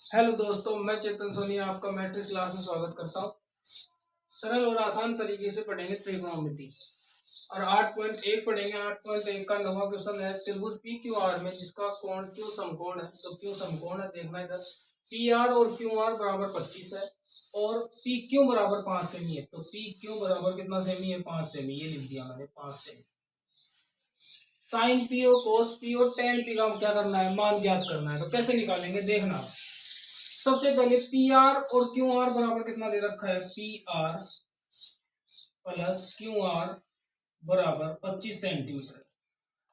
Hello दोस्तों, मैं चेतन सोनी आपका मैट्रिक क्लास में स्वागत करता हूँ। सरल और आसान तरीके से पढ़ेंगे त्रिकोणमिति और 8.1 पढ़ेंगे। 8.1 का 9वां क्वेश्चन है त्रिभुज पी क्यू आर में जिसका कोण क्यू समकोण है। तो क्यू समकोण है, देखना इधर पी आर और क्यू आर बराबर 25 है और पी क्यू बराबर 5 सेमी है। तो पी क्यू बराबर कितना सेमी है? 5 सेमी। ये लिख दिया मैंने 5 सेमी। साइन पी और कोस पी और टेन पी का क्या करना है? मान ज्ञात करना है। तो कैसे निकालेंगे देखना। सबसे पहले पी आर और क्यू आर बराबर कितना दे रखा है? P R plus Q R बराबर 25 सेंटीमीटर।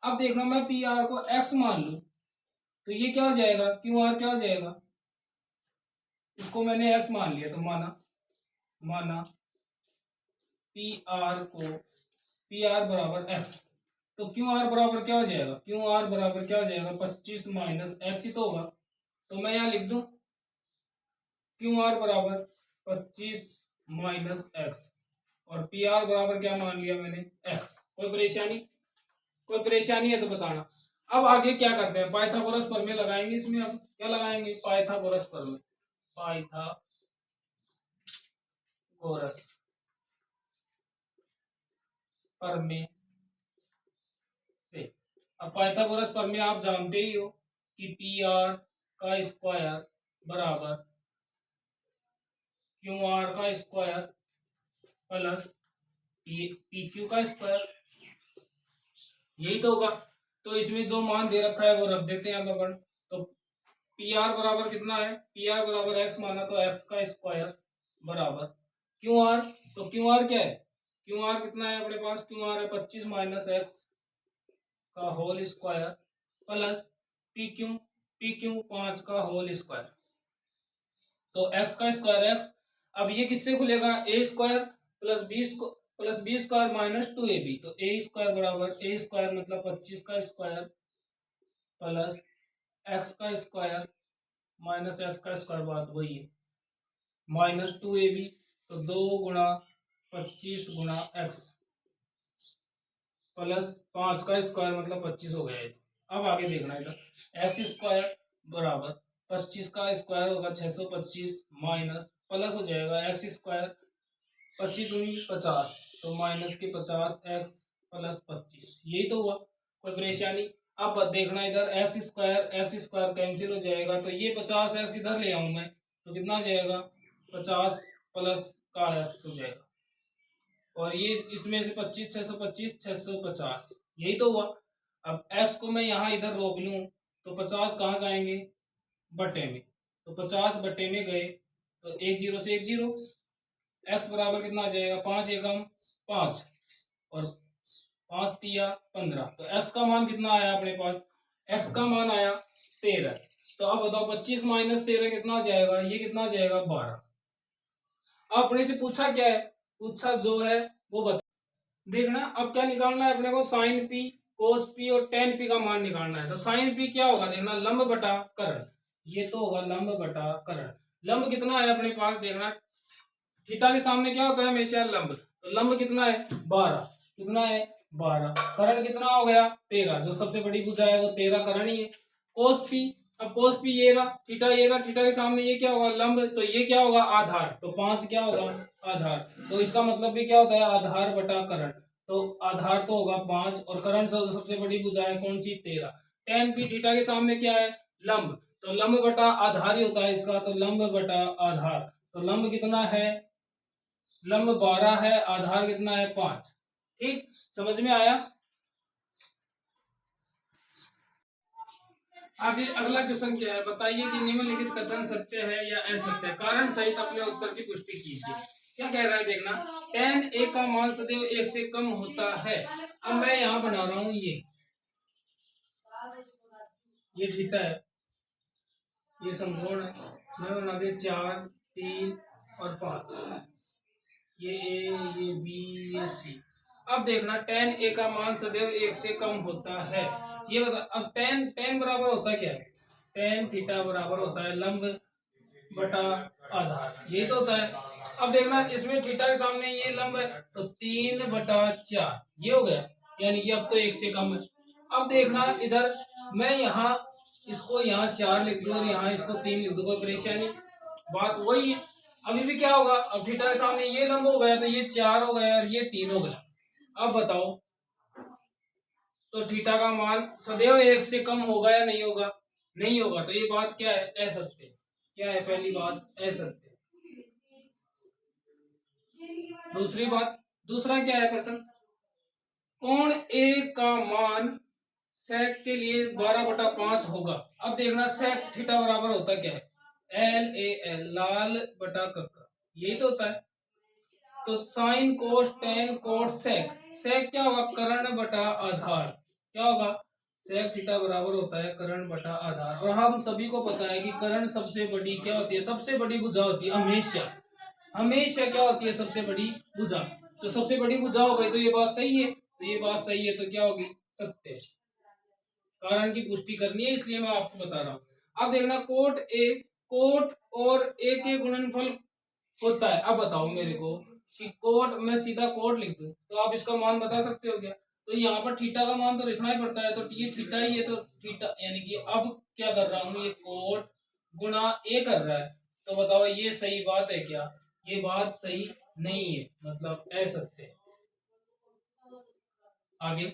अब देखना, मैं पी आर को एक्स मान लू तो ये क्या हो जाएगा? क्यू आर क्या हो जाएगा? इसको मैंने एक्स मान लिया तो माना पी आर को पी आर बराबर एक्स। तो क्यू आर बराबर क्या हो जाएगा? क्यू आर बराबर क्या हो जाएगा? 25 माइनस एक्स ही तो होगा। तो मैं यहाँ लिख दूं क्यू आर बराबर 25 माइनस एक्स और पी आर बराबर क्या मान लिया मैंने? एक्स। कोई परेशानी है तो बताना। अब आगे क्या करते हैं? पाइथागोरस प्रमेय लगाएंगे। इसमें अब क्या लगाएंगे? पाइथागोरस प्रमेय। पाइथागोरस प्रमेय से अब पाइथागोरस प्रमेय आप जानते ही हो कि पी आर का स्क्वायर बराबर क्यू आर का स्क्वायर प्लस पी क्यू का स्क्वायर, यही तो होगा। तो इसमें जो मान दे रखा है वो रख देते हैं अब अपन। तो पी आर बराबर कितना है? पी आर बराबर एक्स माना तो एक्स का स्क्वायर बराबर क्यू आर। तो क्यू आर क्या है? क्यू आर कितना है अपने पास? क्यू आर है 25 माइनस एक्स का whole square plus P Q 5 का होल स्क्वायर। तो एक्स का स्क्वायर एक्स। अब ये किससे खुलेगा? A square plus B square minus 2ab। तो ए स्क्वायर बराबर ए स्क्वायर मतलब 25 का स्क्वायर प्लस एक्स का स्क्वायर माइनस एक्स का स्क्वायर, बात वही है, माइनस 2ab। तो 2 गुणा 25 गुणा एक्स प्लस 5 का स्क्वायर मतलब 25 हो गया है। अब आगे देखना है इधर एक्स स्क्वायर बराबर 25 का स्क्वायर होगा 625 माइनस प्लस हो जाएगा एक्स स्क्वायर 25 दूनी 50 तो माइनस के 50 एक्स प्लस 25, यही तो हुआ। कोई परेशानी? अब देखना इधर एक्स स्क्वायर कैंसिल हो जाएगा तो ये 50 एक्स इधर ले आऊं मैं तो कितना हो जाएगा? 50 प्लस का एक्स हो जाएगा और ये इसमें से 25 650, यही तो हुआ। अब x को मैं यहाँ इधर रोक लूं तो 50 कहाँ जाएंगे? बटे में। तो 50 बटे में गए तो 1 0 से 1 0। x बराबर कितना आ जाएगा? 5 एकम 5 और 5 तिया 15। तो x का मान कितना आया अपने पास? x का मान आया 13। तो अब बताओ 25 माइनस 13 कितना हो जाएगा? ये कितना हो जाएगा? 12। अपने से पूछा क्या है? पूछा जो है वो बता। देखना अब क्या निकालना है अपने को? साइन पी कोस पी और टेन पी का मान निकालना है। तो साइन पी क्या होगा? देखना लंब बटा करण, ये तो होगा लंब बटा करण। लंब कितना है अपने पास? देखना थीटा के सामने क्या होता है हमेशा? लंब। तो लंब कितना है? 12। कितना है? 12। करण कितना हो गया? 13। जो सबसे बड़ी भुजा है वो 13 करण ही है। कोस पी, अब कोस पी ये रहा, ये रहा, थीटा के सामने ये क्या होगा? लंब। तो ये क्या होगा? आधार। तो 5 क्या होगा? आधार। तो इसका मतलब भी क्या होता है? आधार बटा करण। तो आधार तो होगा 5 और करण सबसे बड़ी भुजा है कौन सी? 13। टेन पी थीटा के सामने क्या है? लंब। तो लंब बटा आधार ही होता है इसका, तो लंब बटा आधार। तो लंब कितना है? लंब 12 है, आधार कितना है? 5। ठीक, समझ में आया? आगे अगला क्वेश्चन क्या है? बताइए कि निम्नलिखित कथन सत्य है या असत्य है। कारण सहित अपने उत्तर की पुष्टि कीजिए। क्या कह रहा है देखना, tan a का मान सदैव 1 से कम होता है। अब मैं यहाँ बना रहा हूँ ये थीटा है, ये समकोण है। मैं बना दे 4 3 और 5, ये a ये b ये c। अब देखना tan a का मान सदैव 1 से कम होता है, ये बता। अब tan बराबर होता है क्या है? tan थीटा बराबर होता है लंब बटा आधार, यही तो होता है। अब देखना इसमें थीटा के सामने ये लंब है तो 3/4 ये हो गया, यानी कि अब तो 1 से कम है। अब देखना इधर मैं यहाँ इसको यहाँ 4 लिख दो और यहाँ इसको 3 लिख दो, कोई परेशानी? बात वही है। अभी भी क्या होगा, अब थीटा के सामने ये लंब हो गया तो ये 4 हो गया और ये 3 हो गया। अब बताओ तो थीटा का मान सदैव 1 से कम होगा या नहीं होगा? नहीं होगा। तो ये बात क्या है, असत्य। क्या है पहली बात, असत्य। दूसरी बात, दूसरा क्या है प्रश्न, कोण ए का मान सेक के लिए 12/5 होगा। अब देखना सेक थीटा बराबर होता क्या है, एल ए एल, लाल बटा कक्का, यही तो होता है। तो sine cos tan cot sec, sec क्या होगा, कर्ण बटा आधार। क्या होगा, सेक थीटा बराबर होता है कर्ण बटा आधार। और हम सभी को पता है कि कर्ण सबसे बड़ी क्या होती है, सबसे बड़ी भुजा होती है हमेशा। हमेशा क्या होती है, सबसे बड़ी भुजा। तो सबसे बड़ी भुजा हो गई तो ये बात सही है, तो ये बात सही है तो क्या होगी, सत्य। कारण की पुष्टि करनी है इसलिए मैं आपको बता रहा हूं। अब देखना कोट ए, कोट और ए के गुणनफल होता है। अब बताओ मेरे को कि कोट, मैं सीधा कोट लिख दूं तो आप इसका मान बता सकते हो क्या? तो यहाँ पर थीटा का मान तो लिखना ही पड़ता है, तो ये थीटा ही है तो थीटा, यानी कि अब क्या कर रहा हूँ, ये कोट गुणा ए कर रहा है। तो बताओ ये सही बात है क्या? ये बात सही नहीं है, मतलब असत्य है। आगे,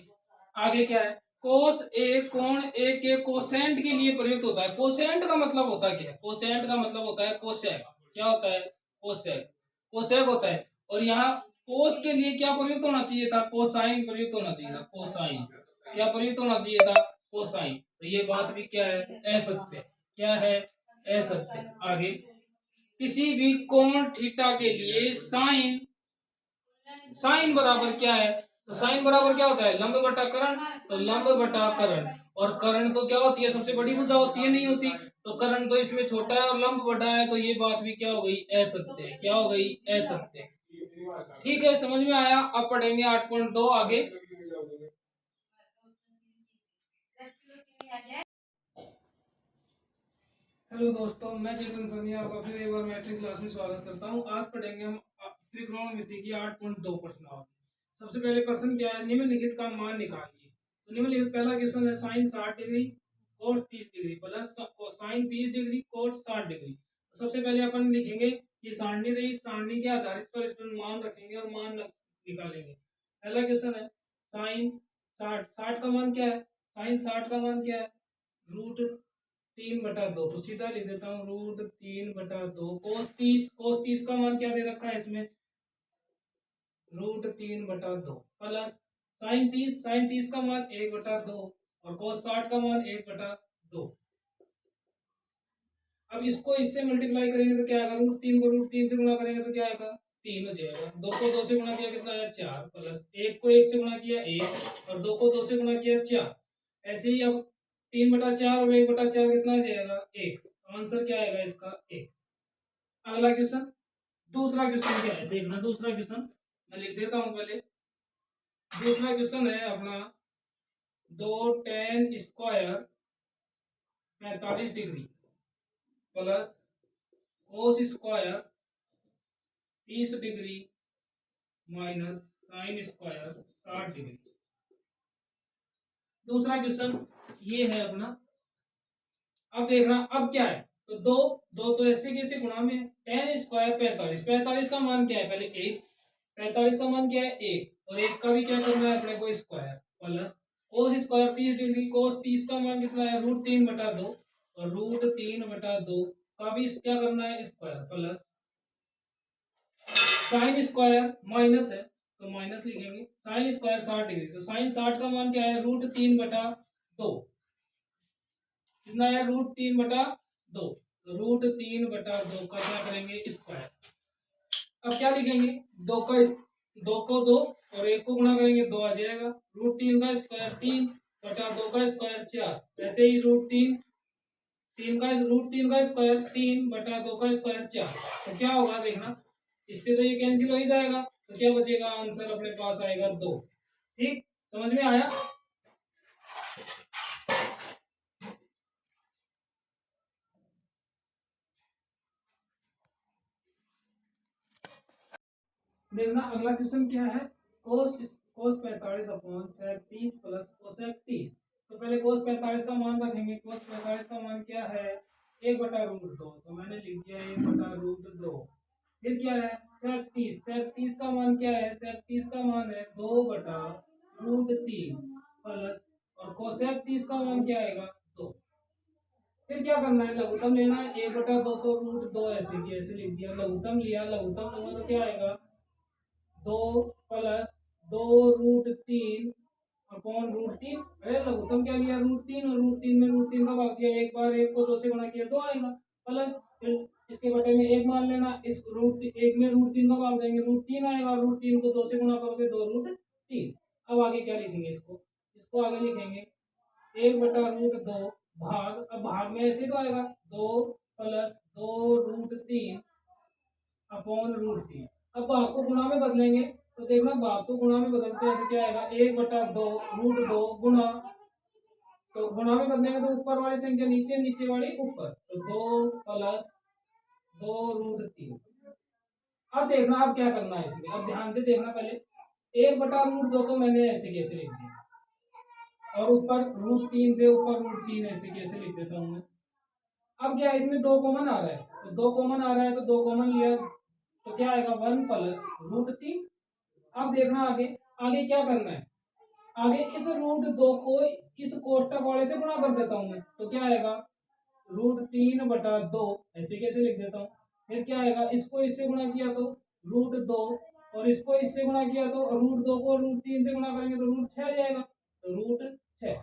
आगे क्या है, कोस ए कोण ए के कोसेंट के लिए प्रयुक्त होता है। कोसेंट का मतलब होता है क्या, कोसेंट का मतलब होता है कोसेक। क्या होता है, कोसेक, कोसेक होता है। और यहाँ कोस के लिए क्या प्रयुक्त होना चाहिए था, कोसाइन प्रयुक्त होना चाहिए था, कोसाइन। क्या प्रयुक्त होना चाहिए था, कोसाइन। तो ये बात भी क्या है, असत्य। क्या है, असत्य। आगे, किसी भी कोण थीटा के लिए साइन, साइन बराबर क्या है, तो साइन बराबर क्या होता है, लंब बटा करण। तो लंब बटा करण, और करण तो क्या होती है, सबसे बड़ी भुजा होती है, नहीं होती। तो करण तो इसमें छोटा है और लंब बड़ा है, तो ये बात भी क्या हो गई, असत्य। क्या हो गई, असत्य। ठीक है, समझ में आया। अब पढ़ेंगे 8.2 आगे। हेलो दोस्तों, मैं चेतन सोनिया आपका फिर एक बार मैट्रिक क्लास में स्वागत करता हूँ। आज पढ़ेंगे हम त्रिकोणमिति की 8.2 प्रश्न। सबसे पहले प्रश्न क्या है, निम्नलिखित का मान निकालिए। तो निम्नलिखित पहला क्वेश्चन है, sine 60 degree cos 30 degree plus sine 30 degree cos 60 degree. तो सबसे पहले अपन लिखेंगे ये सारणी रही, सारणी के आधारित पर इस पर मान रखेंगे और मान निकालेंगे। पहला क्वेश्चन है साइन 60, 60 का मान क्या है, साइन 60 का मान क्या है, रूट 3/2। तो सीधा लिख देता हूँ रूट 3/2। कोस 30 का मान क्या दे रखा है इसमें, रूट 3/2 प्लस साइन 30 का मान 1/2 और कोस 60 का मान 1/2। अब इसको इससे मल्टीप्लाई करेंगे तो क्या आएगा, रूट 3 को रूट 3 से गुणा करेंगे तो क्या आएगा, 3 हो जाएगा। 2 को 2 से गुणा किया कितना आया, 4 प्लस 1 को 1 से गुणा किया 1 और 2 को 2 से गुणा किया 4। ऐसे ही अब 3/4 और 1/4 कितना हो जाएगा, 1। आंसर क्या आएगा इसका, 1। अगला क्वेश्चन, दूसरा क्वेश्चन क्या है, देखना दूसरा क्वेश्चन मैं लिख देता हूं पहले। दूसरा क्वेश्चन है अपना 2 tan square 45 degree plus cos square 30 degree minus sine square 60 degree. दूसरा क्वेश्चन ये है अपना। अब देखना अब क्या है, तो दो दो तो ऐसे कैसे गुणा में है, टेन स्क्वायर 45, 45 का मान क्या है, पहले 1, 45 का मान क्या है 1 और 1 का भी क्या करना है अपने को, square plus cos square 30 degree, cos 30 का मान कितना है, रूट 3/2 और रूट 3/2 का भी क्या करना है, square plus sine square minus है तो माइनस लिखेंगे, साइन स्क्वायर 60 डिग्री। तो साइन 60 का मान क्या है, रूट 3/2 कितना है, रूट 3/2। रूट 3/2 का क्या करेंगे, स्क्वायर। अब क्या लिखेंगे, दो को दो और एक को गुणा करेंगे 2 आ जाएगा। रूट 3 का स्क्वायर 3/2 का स्क्वायर 4। ऐसे ही रूट 3 का स्क्वायर 3/2 का स्क्वायर 4। तो क्या होगा देखना, इससे तो ये कैंसिल हो ही जाएगा, तो क्या बचेगा, आंसर अपने पास आएगा 2। ठीक, समझ में आया। देखना अगला क्वेश्चन क्या है, कोस कोस 45 अपॉन सेक 30 प्लस कोसेक 30। तो पहले कोस 45 का मान रखेंगे। कोस 45 का मान क्या है, 1/√2, तो मैंने लिख दिया 1/√2। फिर क्या है सेक 30, सेक 30 का मान क्या है, सेक 30 का मान है 2/√3 प्लस, और कोसेक 30 का मान क्या आएगा 2। फिर क्या करना है, लघुत्तम लेना है, 1/2 तो √2 ऐसे की ऐसे लिख दिया, लघुत्तम लिया, लघुत्तम लूंगा तो क्या आएगा 2 प्लस 2√3 अपॉन √3। अरे लघुत्तम क्या लिया √3, और √3 में √3 का भाग दिया, एक बार 1 को 2 से गुणा किया 2 आएगा, प्लस फिर इसके बटे में 1 मान लेना, इस √1 में √3 का भाग देंगे, √3 आएगा, √3 को 2 से गुणा करोगे 2√3। अब आगे क्या लिखेंगे, इसको इसको आगे लिखेंगे 1/√2 भाग, अब भाग में ऐसे तो आएगा 2 प्लस 2√3 अपॉन √3। अब भाग को गुणा में बदलेंगे, तो देखना भाग को गुणा में बदलते हैं तो क्या आएगा 1/2 गुणा, तो गुणा में बदलेंगे तो ऊपर वाली संख्या नीचे, नीचे वाली ऊपर, तो 2 प्लस 2√3। अब देखना अब क्या करना है इसमें, अब ध्यान से देखना, पहले 1/√2 तो मैंने ऐसे कैसे लिख दिया, और ऊपर √3 थे, ऊपर √3 ऐसे कैसे लिख देता हूँ मैं। अब क्या है, इसमें 2 कॉमन आ रहा है, तो 2 कॉमन आ रहा है तो 2 कॉमन लिया, तो क्या आएगा 1 प्लस √3। अब देखना आगे, आगे क्या करना है, आगे इस √2 को इस कोष्टक वाले से गुणा कर देता हूं मैं, तो क्या आएगा √3/2 ऐसे कैसे लिख देता हूँ। फिर क्या आएगा, इसको इससे गुणा किया तो √2, और इसको इससे गुणा किया तो √2 को √3 से गुणा करेंगे तो √6 आ जाएगा, तो √6।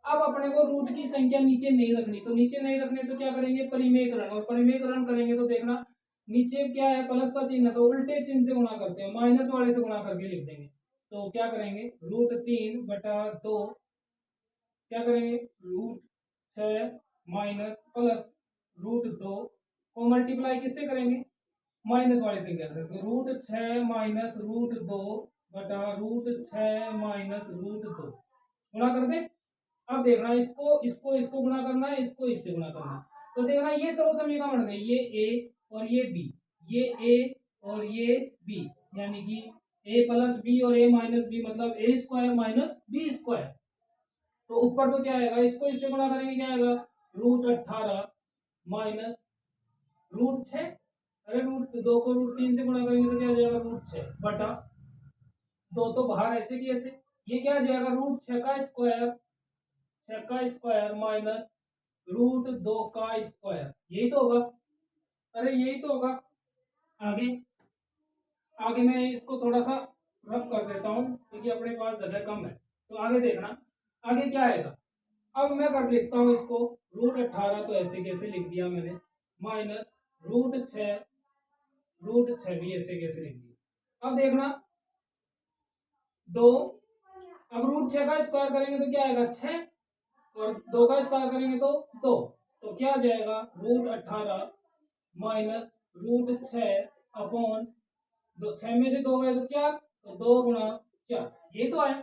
अब अपने को रूट की संख्या नीचे नहीं रखनी, तो नीचे नहीं रखने तो क्या करेंगे परिमेयकरण, और परिमेयकरण करेंगे तो देखना नीचे क्या है प्लस का चिन्ह, तो उल्टे चिन्ह से गुणा करते हैं, माइनस वाले से गुणा करके लिख देंगे, तो क्या करेंगे √3/2, क्या करेंगे √6 माइनस प्लस √2 को मल्टीप्लाई किससे करेंगे, माइनस वाले संख्या से, तो √6 माइनस √2/√6 माइनस √2 गुणा कर दे। अब देखना इसको इसको इसको गुणा करना है, इसको इससे गुणा करना है, तो देखना ये सर्व समीकरण बन गई, ये ए और ये बी, ये ए और ये बी, यानी कि ए प्लस बी और ए माइनस बी, मतलब ए स्क्वायर माइनस बी स्क्वायर। तो ऊपर तो क्या आएगा, इसको इससे गुणा करेंगे क्या आएगा √18 माइनस √6, अरे √2 को √3 से गुणा करेंगे तो क्या आ जाएगा √6 बटा 2, तो बाहर ऐसे की ऐसे, ये क्या आ जाएगा √6 का स्क्वायर, 6 का स्क्वायर माइनस √2 का स्क्वायर, यही तो होगा, अरे यही तो होगा। आगे आगे मैं इसको थोड़ा सा रफ कर देता हूँ क्योंकि अपने पास जगह कम है, तो आगे देखना आगे क्या आएगा। अब मैं कर लिखता हूँ इसको √18 तो ऐसे कैसे लिख दिया मैंने, माइनस √6, √6 भी ऐसे कैसे लिख दिया। अब देखना 2, अब √6 का स्क्वायर करेंगे तो क्या आएगा 6, और 2 का स्क्वायर करेंगे तो 2, तो क्या आ जाएगा √18 माइनस √6 अपॉन 6 में से 2 गए तो 4, तो 2 गुणा 4, ये तो है।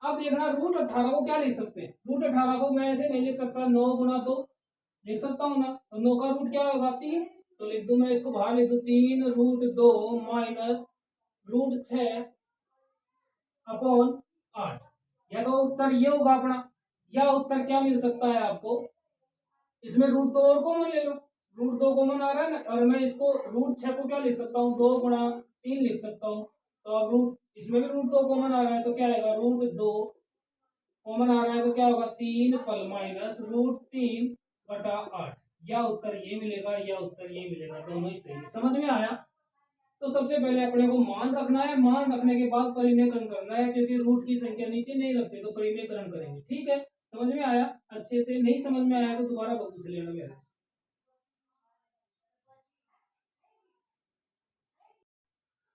अब देखना √18 को क्या लिख सकते हैं, √18 को मैं ऐसे नहीं लिख सकता, 9 गुणा 2 लिख सकता हूँ ना, तो 9 का रूट क्या होगा 3, तो लिख दूं मैं इसको बाहर लिख दूं 3√2 माइनस √6 अपॉन 8, या तो उत्तर ये होगा अपना, या उत्तर क्या मिल सकता है आपको, इसमें √2 और कॉमन ले लो, √2 कॉमन आ रहा है ना, और मैं इसको √6 को क्या लिख सकता हूँ 2 गुणा 3 लिख सकता हूँ, तो अब रूट इसमें भी √2 कॉमन आ रहा है तो क्या आएगा √2 कॉमन आ रहा है तो क्या होगा 3 पल माइनस √3/8, या उत्तर ये मिलेगा या उत्तर ये मिलेगा, दोनों ही सही है। समझ में आया। तो सबसे पहले अपने को मान रखना है, मान रखने के बाद परिमेयकरण करना है, क्योंकि रूट की संख्या नीचे नहीं रखते तो परिमेयकरण करेंगे, ठीक है। समझ में आया अच्छे से, नहीं समझ में आया तो दोबारा बबू से लेना मेरा।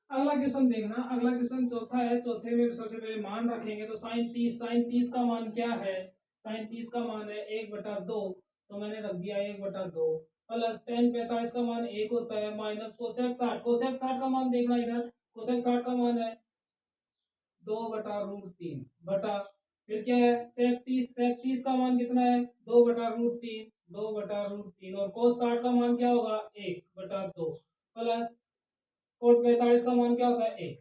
अगला क्वेश्चन देखना, अगला क्वेश्चन चौथा है, चौथे में सबसे पहले मान रखेंगे तो sin 30 का मान क्या है, sin 30 का मान है 1/2, तो मैंने रख दिया 1/2 प्लस tan 45 का मान 1 होता है माइनस कोसेक 60 का मान देखना इधर, कोसेक 60 का मान है 2/√3 बटा, फिर क्या है सेक 30 का मान कितना है 2/√3, 2/√3, और कोस 60 का मान क्या होगा 1/2 प्लस कोट 45 का मान क्या होता है 1।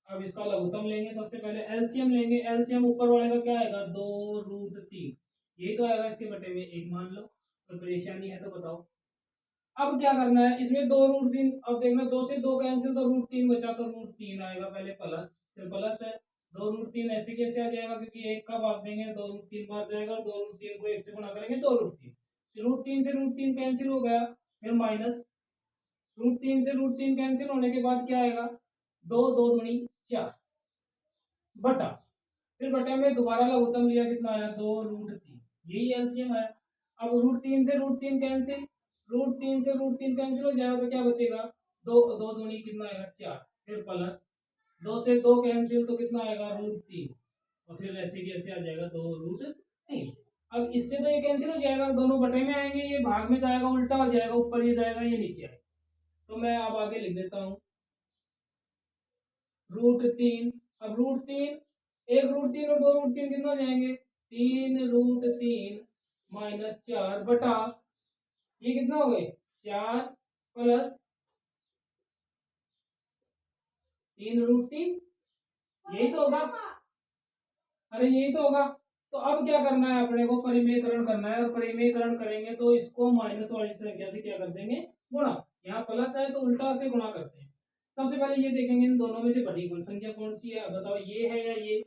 अब इसका लघुत्तम लेंगे, सबसे पहले एलसीएम लेंगे। एलसीएम ऊपर वाले का क्या आएगा, 2√3, यही तो आएगा इसके बटे में एक, मान लो। कोई परेशानी है तो बताओ। अब क्या करना है इसमें, 2√3, अब देखना 2 से 2 कैंसिल, तो √3 बचा, तो √3 आएगा पहले प्लस, फिर प्लस है 2√3, ऐसे कैसे आ जाएगा, क्योंकि एक का भाग देंगे 2√3 बार जाएगा, और 2√3 को 1 से गुणा करेंगे 2√3, √3 से √3 कैंसिल हो गया, फिर माइनस, √3 से √3 कैंसिल होने के बाद क्या आएगा, 2 2 दूनी 4, बटा, फिर बटे में दोबारा लघुत्तम लिया, कितना आया, 2√3, यही एलसीएम है। अब √3 से √3 कैंसिल, √3 से √3 कैंसिल हो जाएगा, तो क्या बचेगा, 2 2 दूनी कितना आएगा, 4, फिर प्लस, 2 से 2 कैंसिल, तो कितना आएगा, √3, और फिर ऐसे कैसे आ जाएगा, 2√3। अब इससे तो ये कैंसिल हो जाएगा, दोनों बटे में आएंगे, ये भाग में जाएगा, उल्टा हो जाएगा, ऊपर ये जाएगा, ये नीचे आएगा। तो मैं अब आगे लिख देता हूँ √3। अब √3, एक √3 और 2√3 कितना हो जाएंगे, 3√3 माइनस 4 बटा, ये कितना हो गए, 4 प्लस 3√3, यही तो होगा, अरे यही तो होगा। तो अब क्या करना है, अपने को परिमेयकरण करना है, और परिमेयकरण करेंगे तो इसको माइनस वाली संख्या से क्या कर देंगे, गुणा, यहाँ प्लस है तो उल्टा से गुणा करते हैं। सबसे पहले ये देखेंगे इन दोनों में से बड़ी कुल संख्या कौन सी है, बताओ, ये है या ये,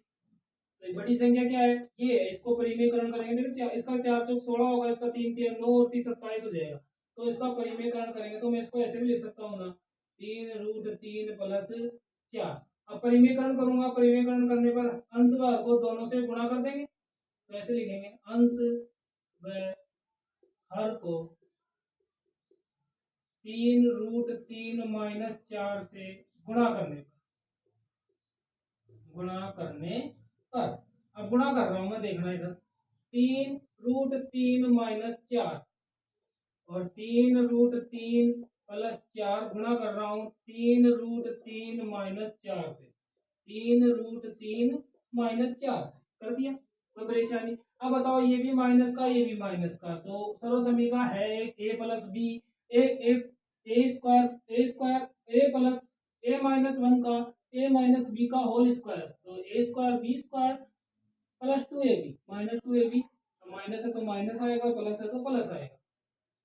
तो बड़ी संख्या क्या है, ये है, इसको परिमेयकरण करेंगे तो इसका 4 चौक 16 होगा, इसका 3 3 9 और 3 27 हो जाएगा, तो इसका परिमेयकरण करेंगे तो मैं इसको ऐसे भी लिख सकता हूँ ना, 3√3 प्लस 4। अब परिमेयकरण करूंगा, परिमेयकरण करने पर अंश भाग को दोनों से गुणा कर देंगे, तो ऐसे लिखेंगे, अंश व हर को 3√3 माइनस 4 से गुणा करने पर, अब गुणा कर रहा हूं मैं, देखना इधर, 3√3 माइनस 4 और 3√3 प्लस 4, गुणा कर रहा हूँ 3√3 माइनस 4 से, 3√3 माइनस 4 से कर दिया, कोई परेशानी। अब बताओ, ये भी माइनस का, ये भी माइनस का, तो सर्वसमीका है एक, A plus B, A square A plus a-1 का a-b का होल स्क्वायर, तो A square B square plus 2ab minus 2ab, minus है तो माइनस आएगा, प्लस है तो प्लस आएगा।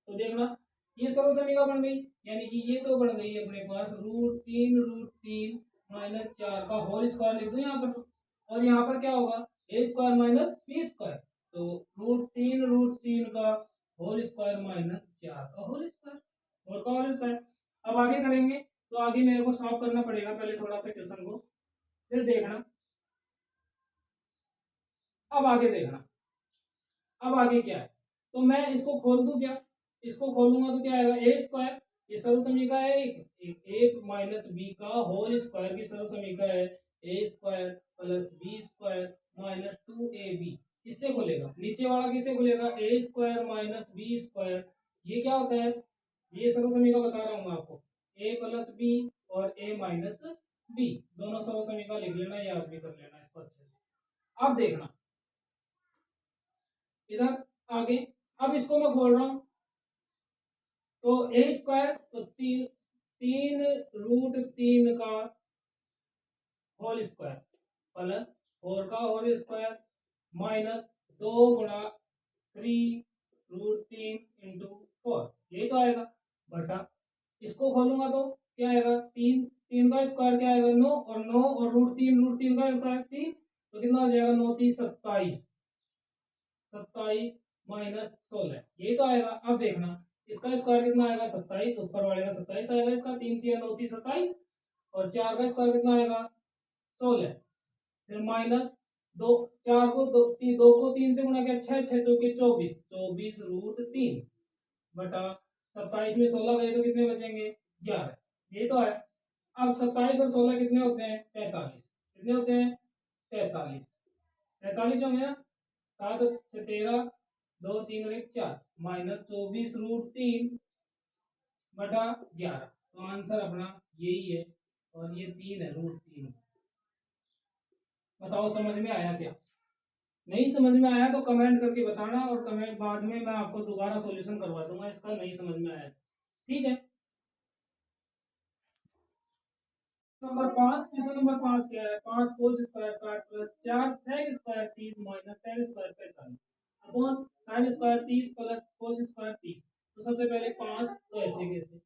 तो देखना, ये सर्वसमीका बन गई, यानी कि ये तो बन गई अपने पास √3 माइनस 4 का होल स्क्वायर, लिख दो यहाँ पर, और यहाँ पर क्या होगा, ए स्क्वायर माइनस बी स्क्वायर, तो √3 का होल स्क्वायर माइनस 4 का होल स्क्वायर, और का होल स्क्वायर। अब आगे करेंगे, तो आगे मेरे को सॉल्व करना पड़ेगा पहले थोड़ा सा क्वेश्चन को, फिर देखना। अब आगे देखना, अब आगे क्या है, तो मैं इसको खोल दूं क्या, इसको खोलूंगा तो क्या आएगा, ए स्क्वायर, ये सर्वसमीका है एक माइनस बी का होल स्क्वायर की सर्वसमीका है, A square plus B square minus 2ab, इससे खुलेगा, नीचे वाला किससे खुलेगा, A square minus B square, ये क्या होता है, ये सर्वसमीका बता रहा हूँ मैं आपको, ए प्लस बी और ए माइनस बी, दोनों सर्वसमीका लिख लेना, याद भी कर लेना इसको अच्छे से। अब देखना इधर आगे, अब इसको मैं खोल रहा हूं, तो ए स्क्वायर, तो 3√3 का होल स्क्वायर प्लस 4 का होल स्क्वायर माइनस 2 × 3√3 × 4, यही तो आएगा, बटा, इसको खोलूंगा तो क्या आएगा, 3 का स्क्वायर क्या आएगा, 9, और 9 और √3 का स्क्वायर 3, तो कितना हो जाएगा, 9 3 27, 27 माइनस 16, यही तो आएगा। अब देखना, इसका स्क्वायर कितना आएगा, 27, ऊपर वाले का 27 आएगा, इसका 3 3 9 3 27, और 4 का स्क्वायर कितना आएगा, 16, फिर माइनस 2, 4 को 2 को 3 से गुणा किया, 6 6 चौके 24, 24√3 बटा 27 में 16 गए तो कितने बचेंगे, 11, यही तो है। अब 27 और 16 कितने होते हैं, 43, कितने होते हैं, 43, 43 होंगे ना, 7 से 13, 2 3 और 1 4, माइनस 24√3 बटा 11, तो आंसर अपना यही है, और ये 3 है, √3। बताओ समझ में आया क्या, नहीं समझ में आया तो कमेंट करके बताना, और कमेंट बाद में मैं आपको दोबारा सॉल्यूशन करवा दूंगा इसका, नहीं समझ में आया, ठीक है। नंबर 5, क्वेश्चन नंबर 5 क्या है? 5 cos square 60 plus 4 sec square 30 minus ten square 45 upon sine square 30 plus cos square 30। तो सबसे पहले 5 तो ऐसे कैसे,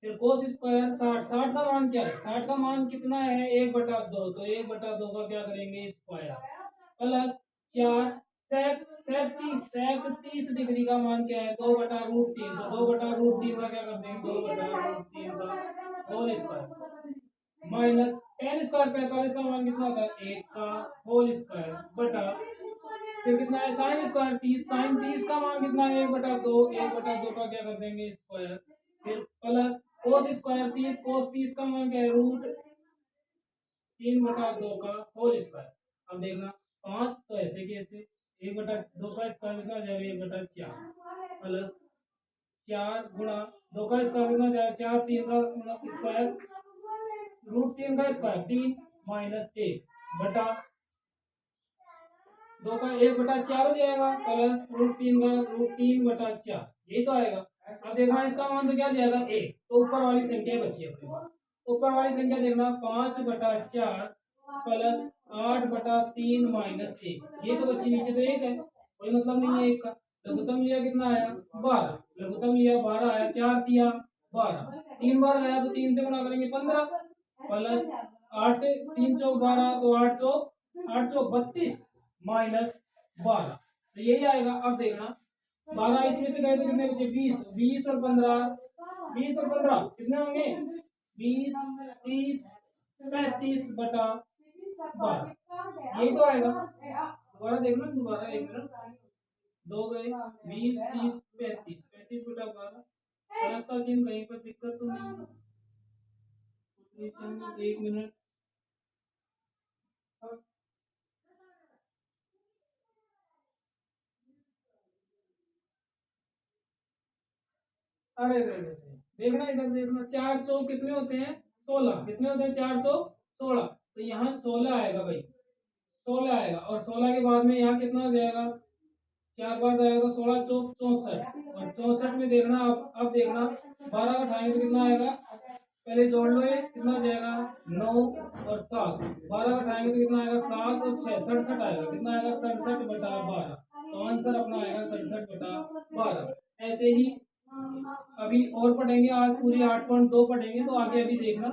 फिर कोस स्क्वायर 60, 60 का मान क्या है? 60 का मान कितना है? 1/2। तो 1/2 का क्या करेंगे? स्क्वायर प्लस 4 सेक सेक 30, सेक 30 डिग्री का मान क्या है? 2/√3। तो 2/√3 का क्या कर देंगे? 2/√3 का whole square minus ten square 45 का मान कितना होता है? 1 का होल स्क्वायर बटा फिर कितना है? साइन स्क्वायर 30, साइन 30 का मान कितना है? 1/2, 1/2 का क्या कर देंगे? स्क्वायर फिर प्लस कोस स्क्वायर 30, कोस 30 का मान क्या है? √3/2 का होल स्क्वायर। अब देखना 5 तो ऐसे कैसे, 1/2 का स्क्वायर कितना हो जाएगा? 1/4 प्लस 4 गुणा 2 का स्क्वायर कितना हो जाएगा? 4, 3 का गुणा स्क्वायर √3 का स्क्वायर 3 माइनस 1 बटा 2 का 1/4 हो जाएगा प्लस √3 का √3/4 यही तो आएगा। अब देखना इसका मान तो क्या आ जाएगा? 1। तो ऊपर वाली संख्या बची अपने पास, ऊपर वाली संख्या देखना 5/4 प्लस 8/3 माइनस 1 ये तो बची, नीचे तो 1 है, कोई मतलब नहीं है 1 का। लघुत्तम लिया कितना आया? 12, लघुत्तम लिया 12 आया, 4 दिया 12, 3 बार आया तो 3 से गुणा करेंगे 15 प्लस 8 से 3 चौक 12 तो 8 चौक 32 माइनस 12 तो यही आएगा। अब देखना 12 इसमें से गए तो कितने बचे? 20, 20 और 15, 20 और 15 कितने होंगे? 20, 30, 35/12 यही तो आएगा। दोबारा देखना, दोबारा 1 मिनट, 2 गए 20, 30, 35, 35/12 प्लस का चिन्ह कहीं पर दिक्कत तो नहीं है? 1 मिनट, अरे देखना इधर, देखना 4 चौक कितने होते हैं? 16 कितने होते हैं? 4 चौक 16, तो यहाँ 16 आएगा भाई, 16 आएगा और 16 के बाद में यहाँ कितना हो जाएगा? 4 बार जाएगा तो 16 चौक 64 और 64 में देखना अब देखना 12 का उठाएंगे तो कितना आएगा? पहले जोड़ लो, ये कितना हो जाएगा? 9 और 7, 12 का उठाएंगे तो कितना आएगा? 7 और 6 67 आएगा, कितना आएगा? 67/12। तो आंसर अपना आएगा 67/12। ऐसे ही अभी और पढ़ेंगे, आज पूरी 8.2 पढ़ेंगे, तो आगे अभी देखना।